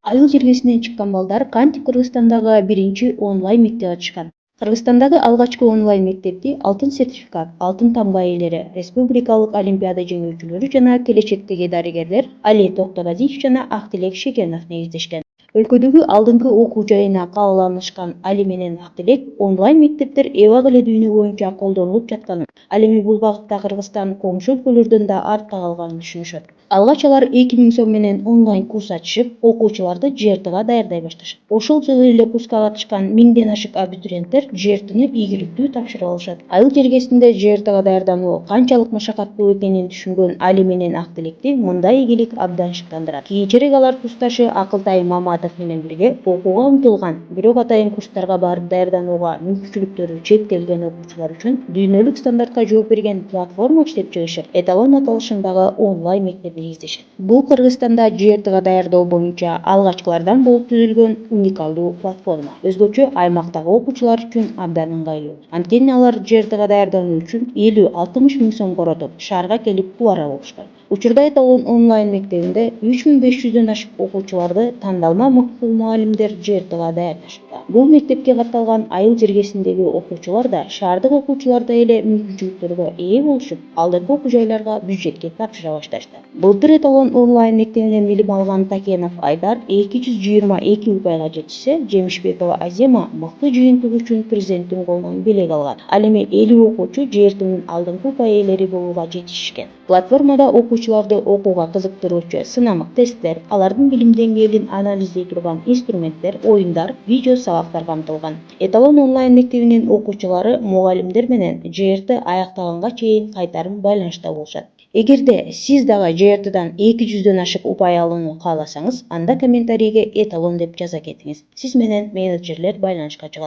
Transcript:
Айыл жергесинен чыккан балдар кантип Кыргызстандагы биринчи онлайн мектеп ачышкан. Кыргызстандагы алгачкы онлайн мектепти алтын сертификат, алтын таңба ээлери, республикалык олимпиада жеңүүчүлөрү жана келечектеги дарыгерлер Али Токтогазиев жана Актилек Шекенов негиздешкен. Өлкөдөгү алдыңкы окуу жайына кабыл алынышкан Али менен Актилек онлайн мектептер эбак эле дүйнө боюнча колдонулуп жатканын, ал эми бул багытта Кыргызстан коңшу өлкөлөрдөн да артта калганын түшүнүшөт. Алгач алар 2000 сом менен онлайн курс ачышып, окуучуларды ЖРТга даярдай башташат. Ошол жылы эле курска катышкан 1000ден ашык абитуриенттер ЖРТны ийгиликтүү тапшырып алышат. Айыл жергесинде ЖРТга даярдануу канчалык машакаттуу экенин түшүнгөн Али менен Актилекти мындай ийгилик абдан шыктандырат. Кийинчерээк алар курсташы Акылтай Маматов менен бирге окууга умтулган, бирок атайын курстарга барып даярданууга мүмкүнчүлүктөрү чектелген окуучулар үчүн дүйнөлүк стандартка жооп берген платформа иштеп чыгышып, Эталон аталышындагы онлайн мектеп негиздешет. Бул Кыргызстанда ЖРТга даярдоо боюнча алгачкылардан болуп түзүлгөн уникалдуу платформа. Өзгөчө аймактагы окуучулар үчүн абдан ыңгайлуу. Анткени алар ЖРТга даярдануу үчүн 50-60 миң сом коротуп, шаарга келип убара болушкан. Учурда Эталон онлайн мектебинде 3500дөн ашык окуучуларды тандалма мыкты мугалимдер ЖРТга даярдашты. Бул мектепке катталган айыл жергесиндеги окуучулар да шаардык окуучулардай эле мүмкүнчүлүктөргө ээ болушуп, алдыңкы окуу жайларга бюджетке тапшыра башташты. Былтыр Эталон онлайн мектебинен билим алган Такенов Айдар 222 упайга жетишсе, Жемишбекова Азема мыкты жыйынтыгы үчүн президенттин колунан белек алган. Ал эми 50 окуучу ЖРТнын алдыңкы упай ээлери болууга жетишишкен. Платформада окуучуларды окууга кызыктыруучу сынамык тесттер, алардын билим деңгээлин анализдей турган инструменттер, оюндар, видео сабактар камтылган. Эталон онлайн мектебинин окуучулары мугалимдер менен ЖРТ аяктаганга чейин кайтарым байланышта болушат. Эгерде сиз дагы ЖРТдан 200дөн ашык упай алууну кааласаңыз, анда комментарийге Эталон деп жаза кетиңиз. Сиз менен менеджерлер байланышка чыгат.